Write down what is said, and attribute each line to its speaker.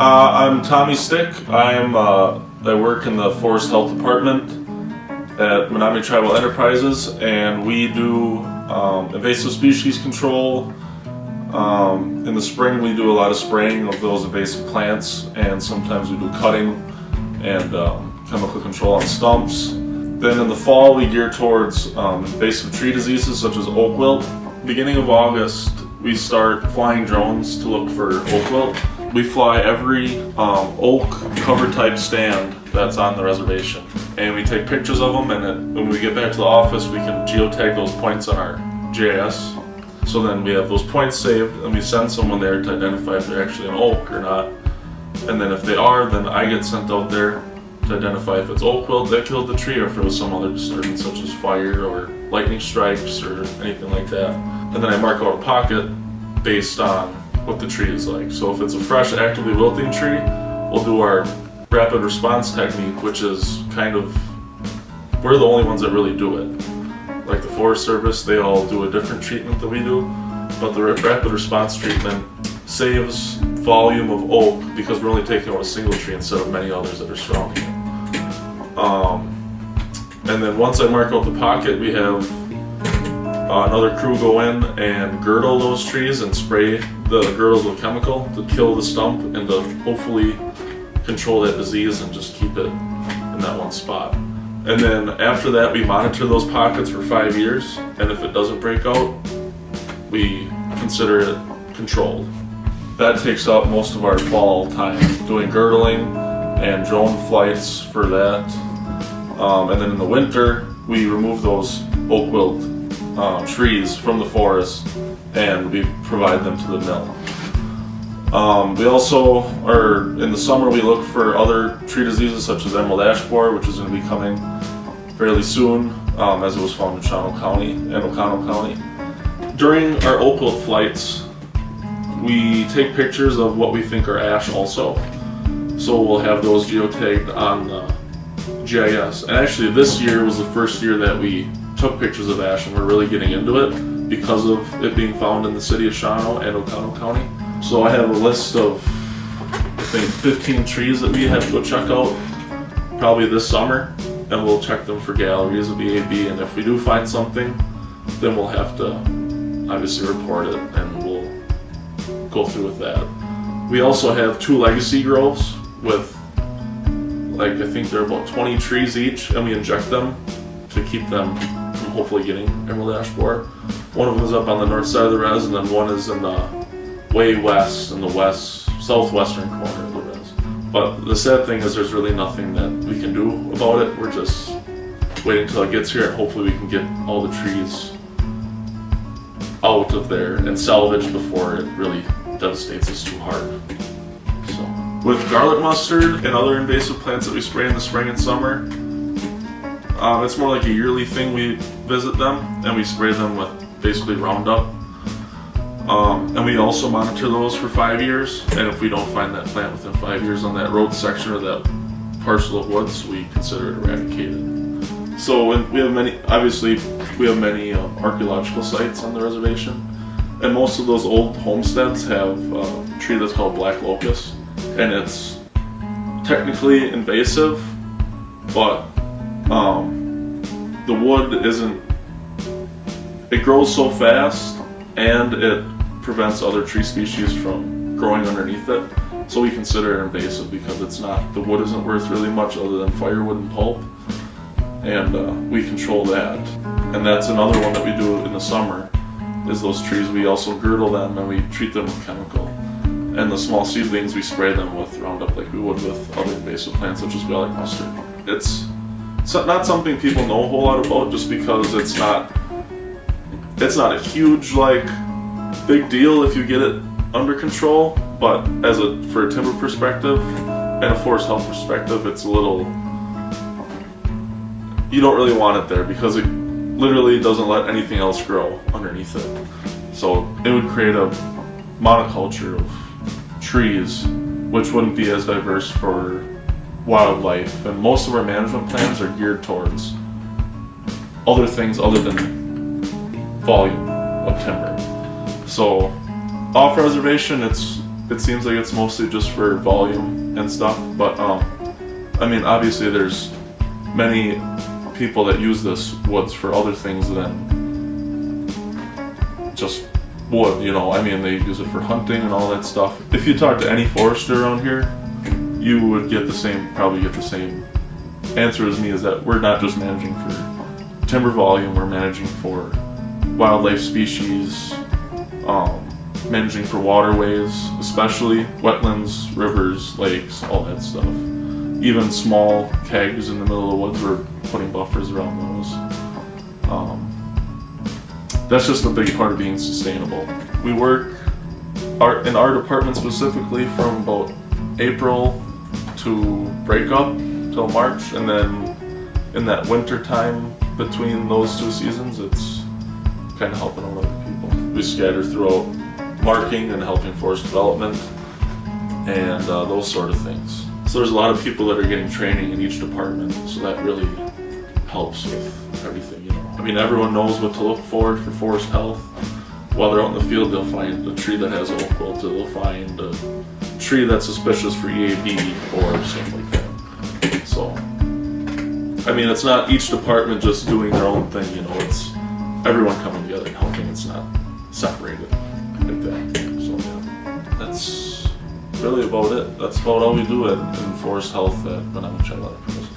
Speaker 1: I'm Tommy Steuck. I work in the Forest Health Department at Menominee Tribal Enterprises, and we do invasive species control. In the spring we do a lot of spraying of those invasive plants, and sometimes we do cutting and chemical control on stumps. Then in the fall we gear towards invasive tree diseases such as oak wilt. Beginning of August we start flying drones to look for oak wilt. We fly every oak cover type stand that's on the reservation, and we take pictures of them, and when we get back to the office we can geotag those points on our GIS. So then we have those points saved and we send someone there to identify if they're actually an oak or not. And then if they are, then I get sent out there to identify if it's oak wilt that killed the tree or if it was some other disturbance such as fire or lightning strikes or anything like that. And then I mark out a pocket based on what the tree is like. So if it's a fresh, actively wilting tree, we'll do our rapid response technique, which is we're the only ones that really do it. Like the Forest Service, they all do a different treatment than we do, but the rapid response treatment saves volume of oak because we're only taking out a single tree instead of many others that are surrounding it. And then once I mark out the pocket, we have another crew go in and girdle those trees and spray the girdles with chemical to kill the stump and to hopefully control that disease and just keep it in that one spot. And then after that we monitor those pockets for 5 years, and if it doesn't break out, we consider it controlled. That takes up most of our fall time, doing girdling and drone flights for that. And then in the winter we remove those oak wilt trees from the forest and we provide them to the mill. We also in the summer we look for other tree diseases such as emerald ash borer, which is going to be coming fairly soon, as it was found in Shawano County and Oconto County. During our oak wilt flights, we take pictures of what we think are ash also. So we'll have those geotagged on the GIS. And actually this year was the first year that we took pictures of ash and we're really getting into it because of it being found in the city of Shawano and Oconto County. So I have a list of, I think, 15 trees that we have to go check out probably this summer, and we'll check them for galleries of EAB, and if we do find something, then we'll have to obviously report it and we'll go through with that. We also have 2 legacy groves with, I think they're about 20 trees each, and we inject them to keep them from hopefully getting emerald ash borer. One of them is up on the north side of the res, and then one is in the way west, in the southwestern corner of the res. But the sad thing is there's really nothing that we can do about it. We're just waiting until it gets here, and hopefully we can get all the trees out of there and salvaged before it really devastates us too hard. So, with garlic mustard and other invasive plants that we spray in the spring and summer, it's more like a yearly thing. We visit them and we spray them with basically Roundup. And we also monitor those for 5 years, and if we don't find that plant within 5 years on that road section or that parcel of woods, we consider it eradicated. So we have many archaeological sites on the reservation, and most of those old homesteads have a tree that's called black locust, and it's technically invasive, but the wood it grows so fast and it prevents other tree species from growing underneath it. So we consider it invasive because the wood isn't worth really much other than firewood and pulp. And we control that. And that's another one that we do in the summer, is those trees. We also girdle them and we treat them with chemical. And the small seedlings, we spray them with Roundup like we would with other invasive plants such as garlic mustard. It's not something people know a whole lot about just because it's not a huge big deal if you get it under control, but for a timber perspective and a forest health perspective, it's a little, you don't really want it there because it literally doesn't let anything else grow underneath it. So it would create a monoculture of trees, which wouldn't be as diverse for wildlife, and most of our management plans are geared towards other things other than volume of timber. So off reservation, it's it seems like it's mostly just for volume and stuff, but I mean, obviously there's many people that use this woods for other things than just wood, you know. I mean, they use it for hunting and all that stuff. If you talk to any forester around here, you would probably get the same answer as me, is that we're not just managing for timber volume, we're managing for wildlife species, managing for waterways, especially wetlands, rivers, lakes, all that stuff. Even small kegs in the middle of the woods, we're putting buffers around those. That's just a big part of being sustainable. We work in our department specifically from about April to breakup till March, and then in that winter time between those two seasons, it's kind of helping a lot of people. We scatter throughout marking and helping forest development and those sort of things. So there's a lot of people that are getting training in each department, so that really helps with everything, you know. I mean, everyone knows what to look for forest health. While they're out in the field, they'll find a tree that has oak wilt, they'll find a tree that's suspicious for EAB or something like that. So, I mean, it's not each department just doing their own thing, you know, it's everyone coming together and helping. It's not separated like that. So, yeah, that's really about it. That's about all we do in forest health at Menominee Process.